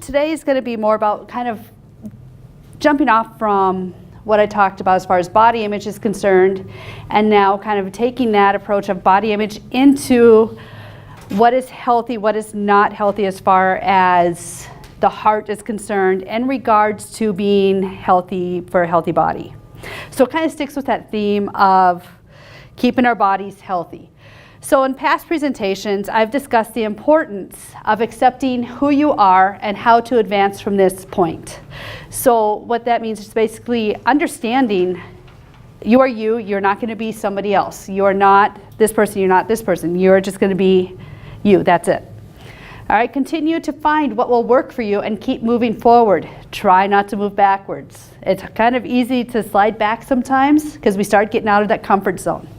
today is going to be more about kind of jumping off from what I talked about as far as body image is concerned, and now kind of taking that approach of body image into what is healthy, what is not healthy as far as the heart is concerned in regards to being healthy for a healthy body. So it kind of sticks with that theme of keeping our bodies healthy. So in past presentations, I've discussed the importance of accepting who you are and how to advance from this point. So what that means is basically understanding you are you, you're not going to be somebody else. You are not this person, you're not this person. You're just going to be you, that's it. All right, continue to find what will work for you and keep moving forward. Try not to move backwards. It's kind of easy to slide back sometimes because we start getting out of that comfort zone.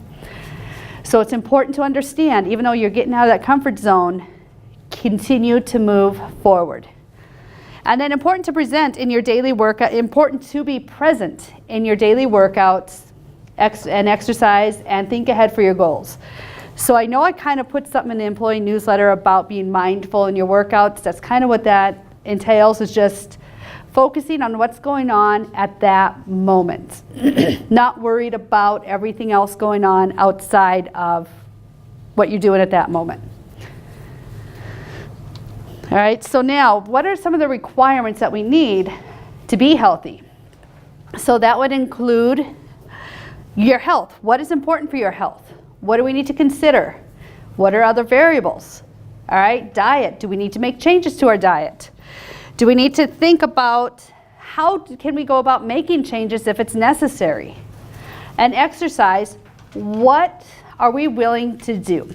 So it's important to understand, even though you're getting out of that comfort zone, continue to move forward. And then important to present in your daily workout, important to be present in your daily workouts and exercise and think ahead for your goals. So I know I kind of put something in the employee newsletter about being mindful in your workouts. That's kind of what that entails, is just focusing on what's going on at that moment. Not worried about everything else going on outside of what you're doing at that moment. All right, so now what are some of the requirements that we need to be healthy? So that would include your health. What is important for your health? What do we need to consider? What are other variables? All right, diet. Do we need to make changes to our diet? Do we need to think about how can we go about making changes if it's necessary? And exercise, what are we willing to do?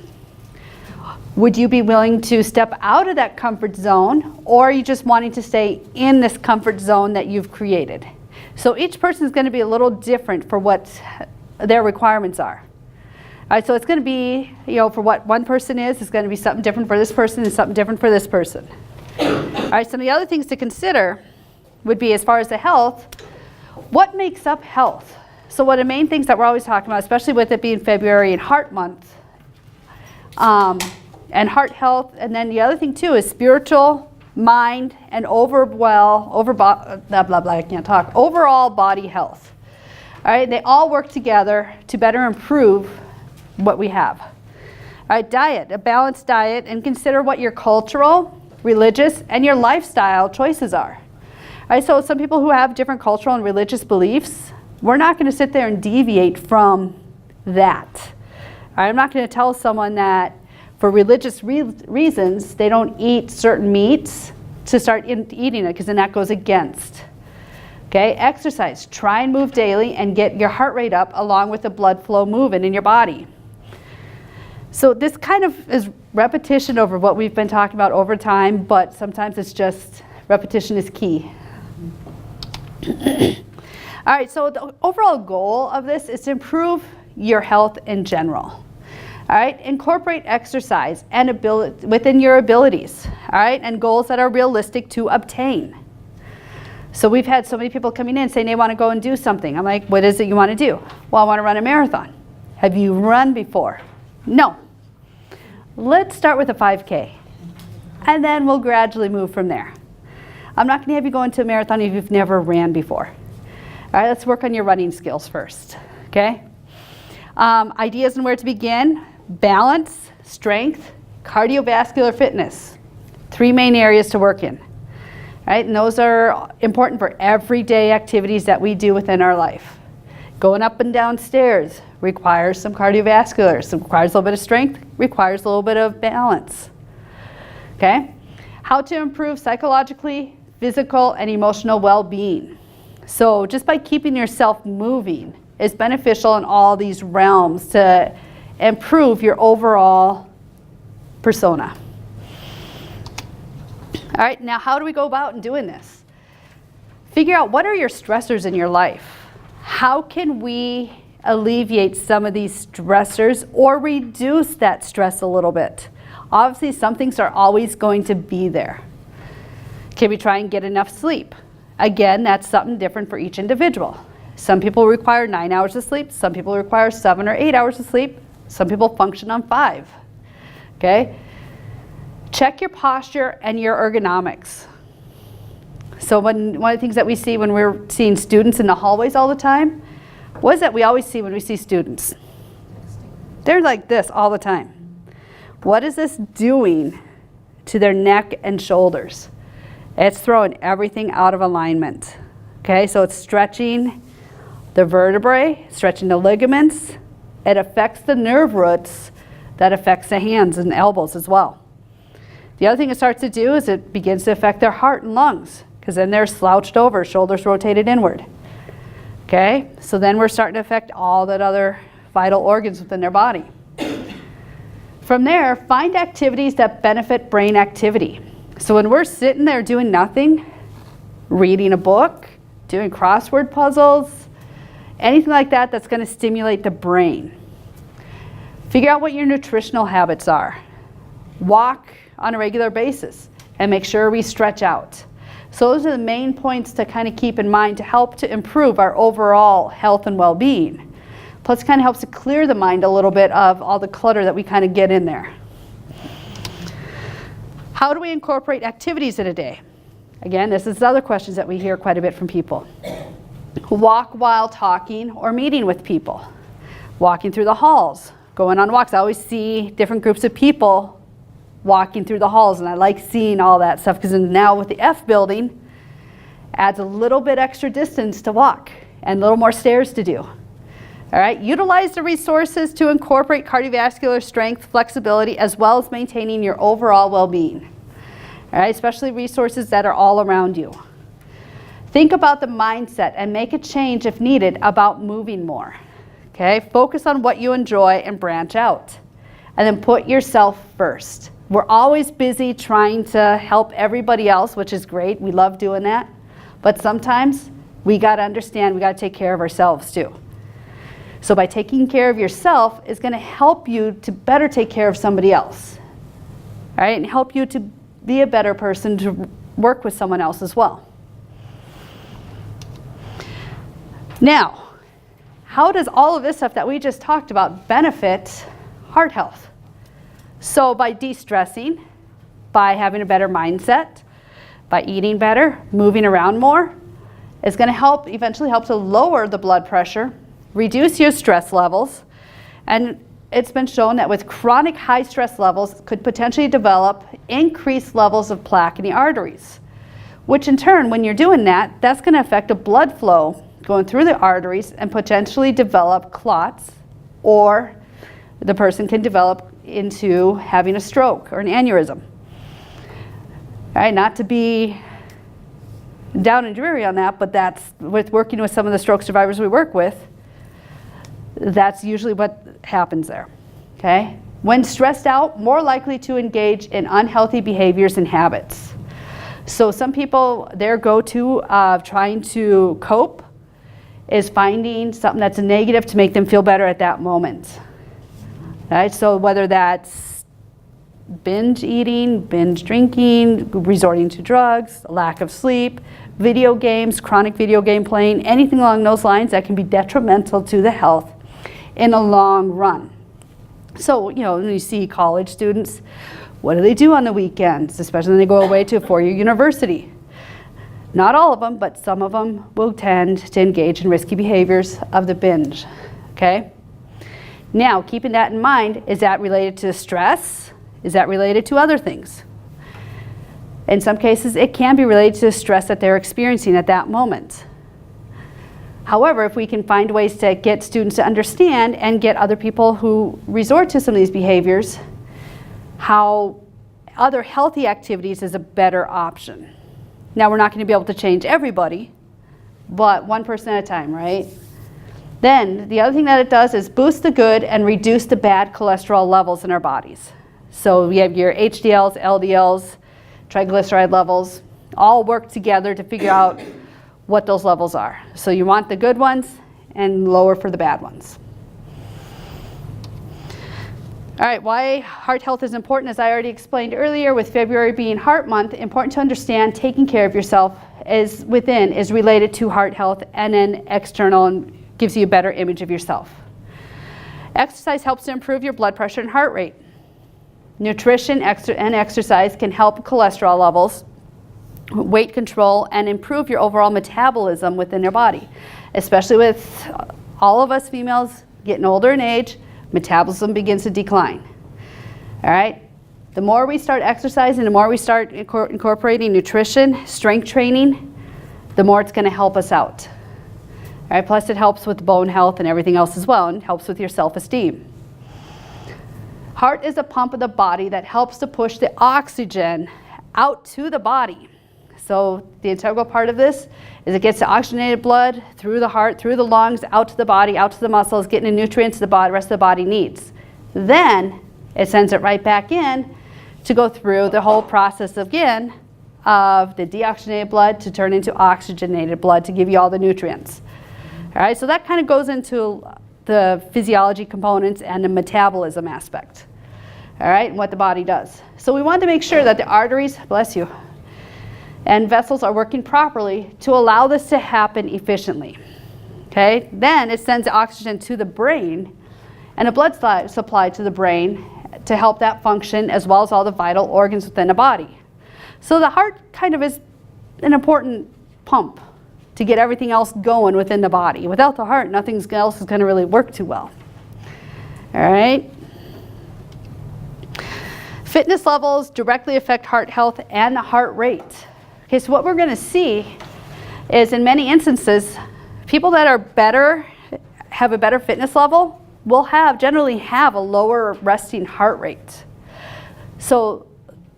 Would you be willing to step out of that comfort zone, or are you just wanting to stay in this comfort zone that you've created? So each person is going to be a little different for what their requirements are. All right, so it's going to be, for what one person is, it's going to be something different for this person and something different for this person. All right, some of the other things to consider would be, as far as the health, what makes up health? So one of the main things that we're always talking about, especially with it being February and Heart Month, and heart health, and then the other thing too is spiritual, mind, and overall body health. All right, they all work together to better improve what we have. All right, diet, a balanced diet, and consider what your cultural, religious, and your lifestyle choices are. All right, so some people who have different cultural and religious beliefs, we're not going to sit there and deviate from that. All right, I'm not going to tell someone that for religious reasons they don't eat certain meats to start eating it, because then that goes against. Okay, exercise. Try and move daily and get your heart rate up along with the blood flow moving in your body. So this kind of is repetition over what we've been talking about over time, but sometimes it's just repetition is key. All right, so the overall goal of this is to improve your health in general. All right, incorporate exercise and ability within your abilities. All right, and goals that are realistic to obtain. So we've had so many people coming in saying they want to go and do something. I'm like, what is it you want to do? Well, I want to run a marathon. Have you run before? No. Let's start with a 5K, and then we'll gradually move from there. I'm not going to have you go into a marathon if you've never ran before. All right, let's work on your running skills first, okay? Ideas on where to begin: balance, strength, cardiovascular fitness. 3 main areas to work in. Right, and those are important for everyday activities that we do within our life. Going up and down stairs requires some cardiovascular, so requires a little bit of strength, requires a little bit of balance. Okay? How to improve psychologically, physical, and emotional well-being. So just by keeping yourself moving is beneficial in all these realms to improve your overall persona. All right, now how do we go about in doing this? Figure out what are your stressors in your life. How can we alleviate some of these stressors or reduce that stress a little bit? Obviously, some things are always going to be there. Can we try and get enough sleep? Again, that's something different for each individual. Some people require 9 hours of sleep. Some people require 7 or 8 hours of sleep. Some people function on 5. Okay? Check your posture and your ergonomics. So one of the things that we see when we're seeing students in the hallways all the time, what is that we always see when we see students? They're like this all the time. What is this doing to their neck and shoulders? It's throwing everything out of alignment. Okay, so it's stretching the vertebrae, stretching the ligaments. It affects the nerve roots that affects the hands and elbows as well. The other thing it starts to do is it begins to affect their heart and lungs, because then they're slouched over, shoulders rotated inward. Okay, so then we're starting to affect all that other vital organs within their body. From there, find activities that benefit brain activity. So when we're sitting there doing nothing, reading a book, doing crossword puzzles, anything like that that's going to stimulate the brain. Figure out what your nutritional habits are. Walk on a regular basis and make sure we stretch out. So those are the main points to kind of keep in mind to help to improve our overall health and well-being. Plus it kind of helps to clear the mind a little bit of all the clutter that we kind of get in there. How do we incorporate activities in a day? Again, this is other questions that we hear quite a bit from people. Walk while talking or meeting with people. Walking through the halls, going on walks. I always see different groups of people walking through the halls, and I like seeing all that stuff because now with the F building, adds a little bit extra distance to walk and a little more stairs to do. All right, utilize the resources to incorporate cardiovascular strength, flexibility, as well as maintaining your overall well-being. All right, especially resources that are all around you. Think about the mindset and make a change if needed about moving more. Okay, focus on what you enjoy and branch out. And then put yourself first. We're always busy trying to help everybody else, which is great. We love doing that. But sometimes we got to understand we got to take care of ourselves too. So by taking care of yourself is going to help you to better take care of somebody else. All right, and help you to be a better person to work with someone else as well. Now, how does all of this stuff that we just talked about benefit heart health? So by de-stressing, by having a better mindset, by eating better, moving around more, is going to eventually help to lower the blood pressure, reduce your stress levels, and it's been shown that with chronic high stress levels could potentially develop increased levels of plaque in the arteries, which in turn, when you're doing that, that's going to affect the blood flow going through the arteries and potentially develop clots, or the person can develop into having a stroke or an aneurysm. All right, not to be down and dreary on that, but that's with working with some of the stroke survivors we work with, that's usually what happens there. Okay? When stressed out, more likely to engage in unhealthy behaviors and habits. So some people, their go-to of trying to cope is finding something that's a negative to make them feel better at that moment. Right? So whether that's binge eating, binge drinking, resorting to drugs, lack of sleep, video games, chronic video game playing, anything along those lines that can be detrimental to the health in the long run. So, you know, when you see college students, what do they do on the weekends, especially when they go away to a four-year university? Not all of them, but some of them will tend to engage in risky behaviors of the binge, okay? Now, keeping that in mind, is that related to stress? Is that related to other things? In some cases, it can be related to the stress that they're experiencing at that moment. However, if we can find ways to get students to understand and get other people who resort to some of these behaviors, how other healthy activities is a better option. Now, we're not going to be able to change everybody, but one person at a time, right? Then, the other thing that it does is boost the good and reduce the bad cholesterol levels in our bodies. So we have your HDLs, LDLs, triglyceride levels, all work together to figure out what those levels are. So you want the good ones and lower for the bad ones. All right, why heart health is important, as I already explained earlier, with February being Heart Month, important to understand taking care of yourself is related to heart health, and then external, and gives you a better image of yourself. Exercise helps to improve your blood pressure and heart rate. Nutrition and exercise can help cholesterol levels, weight control, and improve your overall metabolism within your body. Especially with all of us females getting older in age, metabolism begins to decline. All right? The more we start exercising, the more we start incorporating nutrition, strength training, the more it's going to help us out. All right? Plus it helps with bone health and everything else as well, and helps with your self-esteem. Heart is a pump of the body that helps to push the oxygen out to the body. So the integral part of this is it gets the oxygenated blood through the heart, through the lungs, out to the body, out to the muscles, getting the nutrients the rest of the body needs. Then it sends it right back in to go through the whole process again of the deoxygenated blood to turn into oxygenated blood to give you all the nutrients. All right, so that kind of goes into the physiology components and the metabolism aspect. All right, and what the body does. So we want to make sure that the arteries, bless you, and vessels are working properly to allow this to happen efficiently. Okay, then it sends the oxygen to the brain and a blood supply to the brain to help that function, as well as all the vital organs within the body. So the heart kind of is an important pump to get everything else going within the body. Without the heart, nothing else is going to really work too well. All right. Fitness levels directly affect heart health and the heart rate. Okay, so what we're going to see is in many instances, people that are better, have a better fitness level, will generally have a lower resting heart rate. So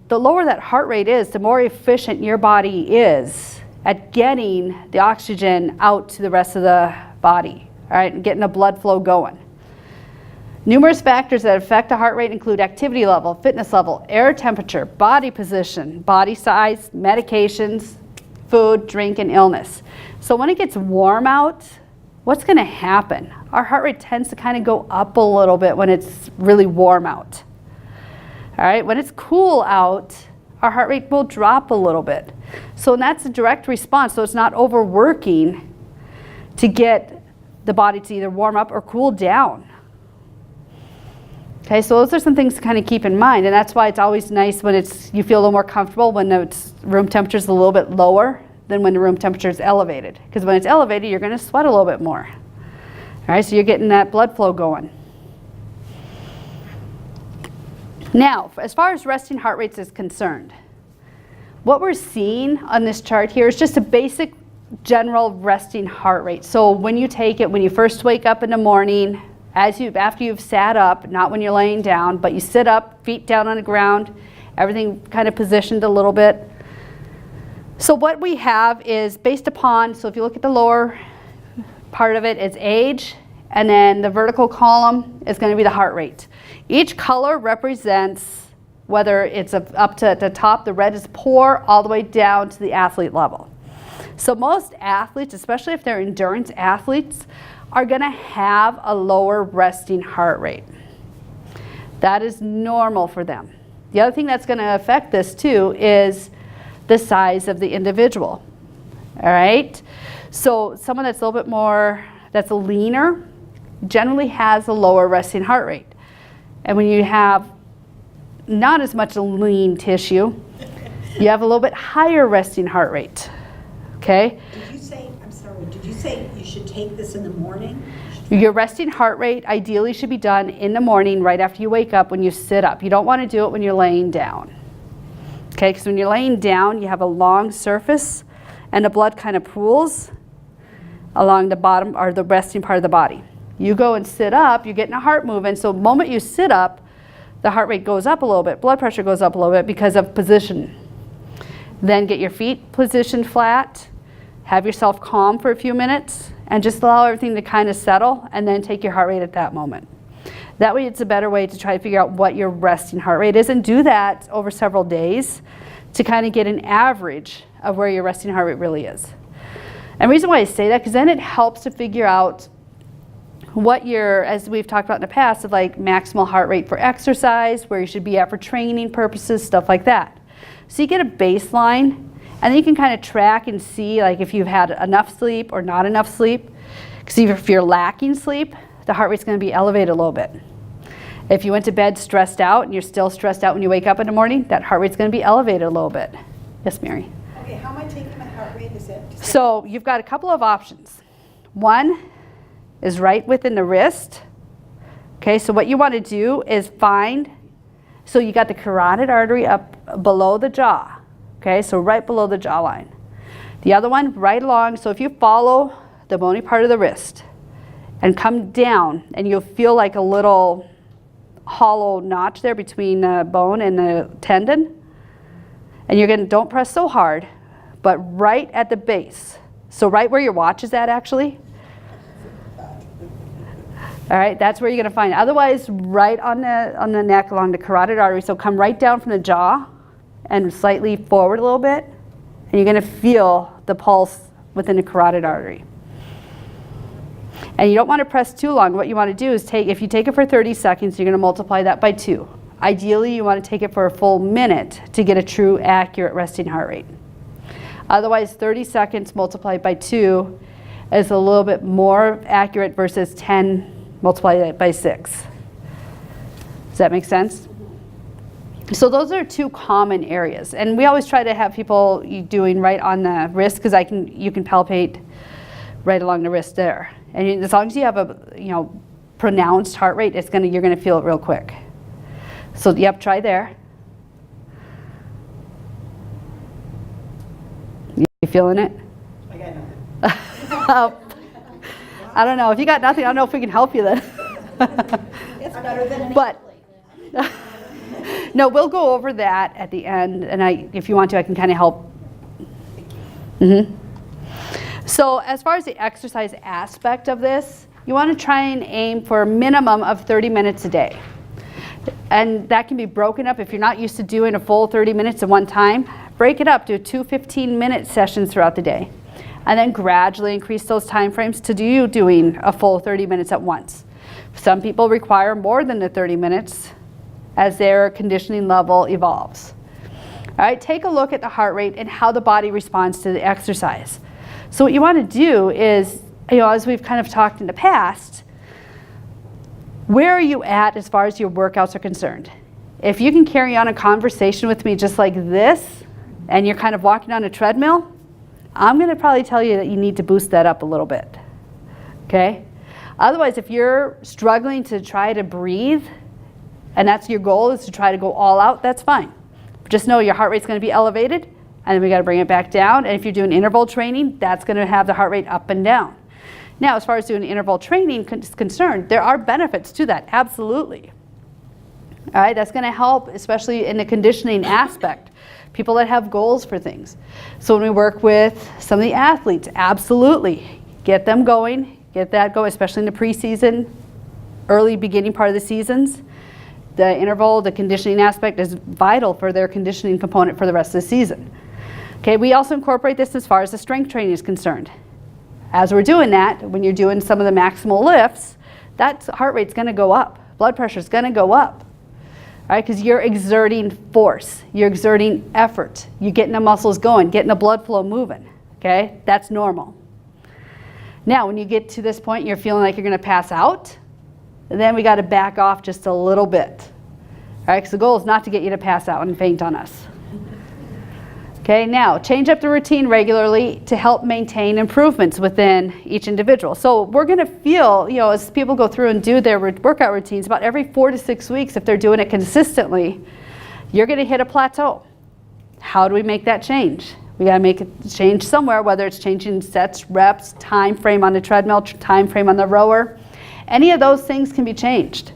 the lower that heart rate is, the more efficient your body is at getting the oxygen out to the rest of the body, all right, and getting the blood flow going. Numerous factors that affect the heart rate include activity level, fitness level, air temperature, body position, body size, medications, food, drink, and illness. So when it gets warm out, what's going to happen? Our heart rate tends to kind of go up a little bit when it's really warm out. All right, when it's cool out, our heart rate will drop a little bit. So that's a direct response, so it's not overworking to get the body to either warm up or cool down. Okay, so those are some things to kind of keep in mind, and that's why it's always nice when you feel a little more comfortable when the room temperature is a little bit lower than when the room temperature is elevated. Because when it's elevated, you're going to sweat a little bit more. All right, so you're getting that blood flow going. Now, as far as resting heart rates is concerned, what we're seeing on this chart here is just a basic general resting heart rate. So when you take it, when you first wake up in the morning, after you've sat up, not when you're laying down, but you sit up, feet down on the ground, everything kind of positioned a little bit. So what we have is based upon, so if you look at the lower part of it, it's age, and then the vertical column is going to be the heart rate. Each color represents whether it's up to the top, the red is poor, all the way down to the athlete level. So most athletes, especially if they're endurance athletes, are going to have a lower resting heart rate. That is normal for them. The other thing that's going to affect this too is the size of the individual. All right? So someone that's a little bit more, that's leaner, generally has a lower resting heart rate. And when you have not as much lean tissue, you have a little bit higher resting heart rate. Okay? Did you say you should take this in the morning? Your resting heart rate ideally should be done in the morning right after you wake up when you sit up. You don't want to do it when you're laying down. Okay, because when you're laying down, you have a long surface and the blood kind of pools along the bottom or the resting part of the body. You go and sit up, you're getting a heart moving, so the moment you sit up, the heart rate goes up a little bit, blood pressure goes up a little bit because of position. Then get your feet positioned flat, have yourself calm for a few minutes, and just allow everything to kind of settle, and then take your heart rate at that moment. That way it's a better way to try to figure out what your resting heart rate is, and do that over several days to kind of get an average of where your resting heart rate really is. And the reason why I say that, because then it helps to figure out what your, as we've talked about in the past, of like maximal heart rate for exercise, where you should be at for training purposes, stuff like that. So you get a baseline, and then you can kind of track and see like if you've had enough sleep or not enough sleep. Because if you're lacking sleep, the heart rate's going to be elevated a little bit. If you went to bed stressed out and you're still stressed out when you wake up in the morning, that heart rate's going to be elevated a little bit. Yes, Mary? I Okay, how am I taking my heart rate? Is it? So you've got a couple of options. One is right within the wrist. Okay, so what you want to do is find, so you got the carotid artery up below the jaw. Okay, so right below the jawline. The other one right along, so if you follow the bony part of the wrist and come down, and you'll feel like a little hollow notch there between the bone and the tendon. And you're gonna, don't press so hard, but right at the base. So right where your watch is at, actually. All right, that's where you're gonna find it. Otherwise, right on the neck along the carotid artery. So come right down from the jaw and slightly forward a little bit, and you're gonna feel the pulse within the carotid artery. And you don't want to press too long. What you want to do is if you take it for 30 seconds, you're going to multiply that by 2. Ideally, you want to take it for a full minute to get a true accurate resting heart rate. Otherwise, 30 seconds multiplied by 2 is a little bit more accurate versus 10 multiplied by 6. Does that make sense? So those are 2 common areas. And we always try to have people doing right on the wrist, because you can palpate right along the wrist there. And as long as you have a pronounced heart rate, you're gonna feel it real quick. So yep, try there. You feeling it? I got nothing. I don't know. If you got nothing, I don't know if we can help you then. It's better than But no, we'll go over that at the end, and if you want to, I can kind of help. So as far as the exercise aspect of this, you want to try and aim for a minimum of 30 minutes a day. And that can be broken up if you're not used to doing a full 30 minutes at one time. Break it up to 2 15-minute sessions throughout the day. And then gradually increase those time frames to doing a full 30 minutes at once. Some people require more than the 30 minutes as their conditioning level evolves. All right, take a look at the heart rate and how the body responds to the exercise. So what you want to do is, as we've kind of talked in the past, where are you at as far as your workouts are concerned? If you can carry on a conversation with me just like this, and you're kind of walking on a treadmill, I'm going to probably tell you that you need to boost that up a little bit. Okay? Otherwise, if you're struggling to try to breathe, and that's your goal, is to try to go all out, that's fine. Just know your heart rate's going to be elevated, and then we got to bring it back down. And if you're doing interval training, that's going to have the heart rate up and down. Now, as far as doing interval training is concerned, there are benefits to that, absolutely. All right, that's going to help, especially in the conditioning aspect. People that have goals for things. So when we work with some of the athletes, absolutely, get them going, get that going, especially in the preseason, early beginning part of the seasons. The interval, the conditioning aspect is vital for their conditioning component for the rest of the season. Okay, we also incorporate this as far as the strength training is concerned. As we're doing that, when you're doing some of the maximal lifts, that heart rate's going to go up. Blood pressure's going to go up. All right, because you're exerting force, you're exerting effort, you're getting the muscles going, getting the blood flow moving. Okay, that's normal. Now, when you get to this point, you're feeling like you're going to pass out, then we got to back off just a little bit. All right, because the goal is not to get you to pass out and faint on us. Okay, now change up the routine regularly to help maintain improvements within each individual. So we're going to feel, as people go through and do their workout routines, about every 4 to 6 weeks, if they're doing it consistently, you're going to hit a plateau. How do we make that change? We got to make it change somewhere, whether it's changing sets, reps, time frame on the treadmill, time frame on the rower. Any of those things can be changed.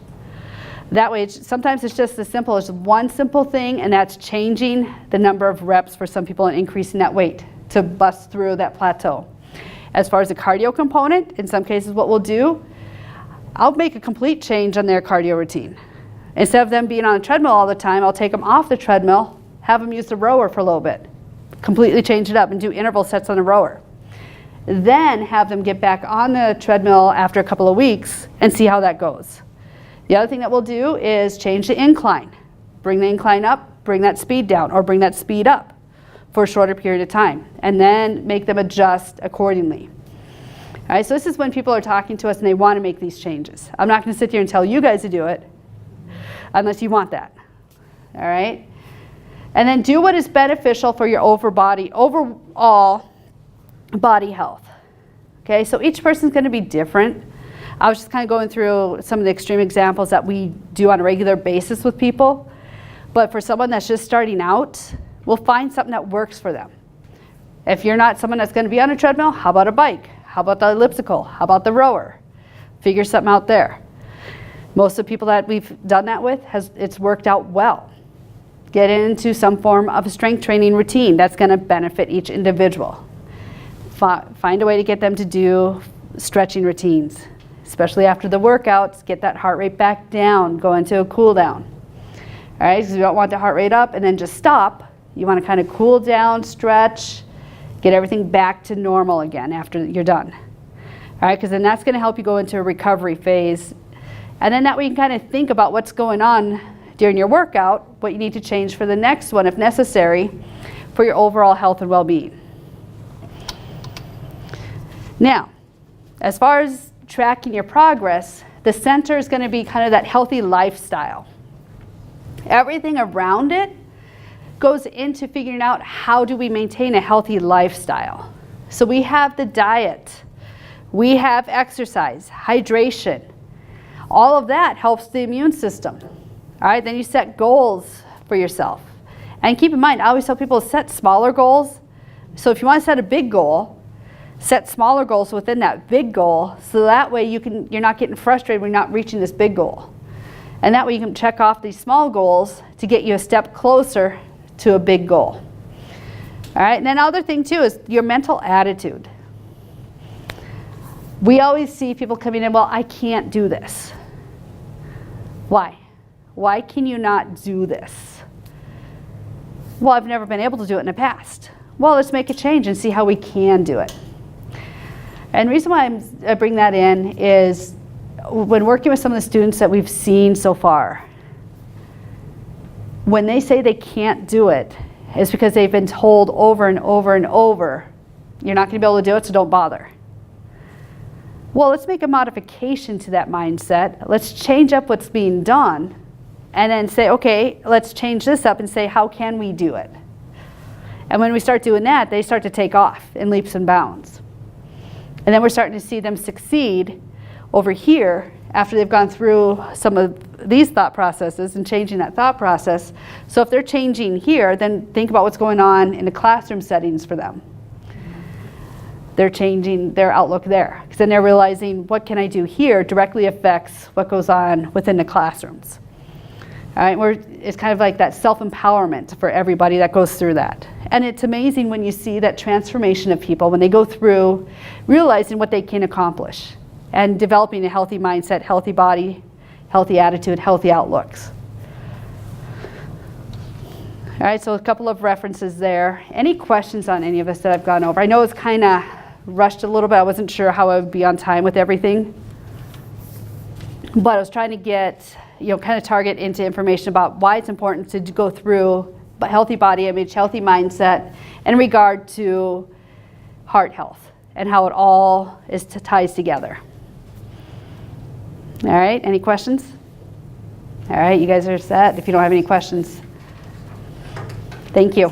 That way, sometimes it's just as simple as one simple thing, and that's changing the number of reps for some people and increasing that weight to bust through that plateau. As far as the cardio component, in some cases what we'll do, I'll make a complete change on their cardio routine. Instead of them being on a treadmill all the time, I'll take them off the treadmill, have them use the rower for a little bit, completely change it up and do interval sets on the rower. Then have them get back on the treadmill after a couple of weeks and see how that goes. The other thing that we'll do is change the incline. Bring the incline up, bring that speed down, or bring that speed up for a shorter period of time, and then make them adjust accordingly. All right, so this is when people are talking to us and they want to make these changes. I'm not going to sit here and tell you guys to do it unless you want that. All right? And then do what is beneficial for your overall body health. Okay, so each person's going to be different. I was just kind of going through some of the extreme examples that we do on a regular basis with people. But for someone that's just starting out, we'll find something that works for them. If you're not someone that's going to be on a treadmill, how about a bike? How about the elliptical? How about the rower? Figure something out there. Most of the people that we've done that with, it's worked out well. Get into some form of a strength training routine that's going to benefit each individual. Find a way to get them to do stretching routines, especially after the workouts. Get that heart rate back down, go into a cool down. All right, because you don't want the heart rate up and then just stop. You want to kind of cool down, stretch, get everything back to normal again after you're done. All right, because then that's going to help you go into a recovery phase. And then that way you can kind of think about what's going on during your workout, what you need to change for the next one if necessary for your overall health and well-being. Now, as far as tracking your progress, the center is going to be kind of that healthy lifestyle. Everything around it goes into figuring out how do we maintain a healthy lifestyle. So we have the diet, we have exercise, hydration. All of that helps the immune system. All right, then you set goals for yourself. And keep in mind, I always tell people to set smaller goals. So if you want to set a big goal, set smaller goals within that big goal, so that way you're not getting frustrated when you're not reaching this big goal. And that way you can check off these small goals to get you a step closer to a big goal. All right, and then other thing too is your mental attitude. We always see people coming in, well, I can't do this. Why? Why can you not do this? Well, I've never been able to do it in the past. Well, let's make a change and see how we can do it. And the reason why I bring that in is when working with some of the students that we've seen so far, when they say they can't do it, it's because they've been told over and over and over, you're not going to be able to do it, so don't bother. Well, let's make a modification to that mindset. Let's change up what's being done and then say, okay, let's change this up and say, how can we do it? And when we start doing that, they start to take off in leaps and bounds. And then we're starting to see them succeed over here after they've gone through some of these thought processes and changing that thought process. So if they're changing here, then think about what's going on in the classroom settings for them. They're changing their outlook there, because then they're realizing what can I do here directly affects what goes on within the classrooms. All right, it's kind of like that self-empowerment for everybody that goes through that. And it's amazing when you see that transformation of people when they go through realizing what they can accomplish and developing a healthy mindset, healthy body, healthy attitude, healthy outlooks. All right, so a couple of references there. Any questions on any of this that I've gone over? I know it's kind of rushed a little bit. I wasn't sure how I would be on time with everything. But I was trying to get, kind of target into information about why it's important to go through healthy body image, healthy mindset in regard to heart health and how it all ties together. All right, any questions? All right, you guys are set. If you don't have any questions, thank you.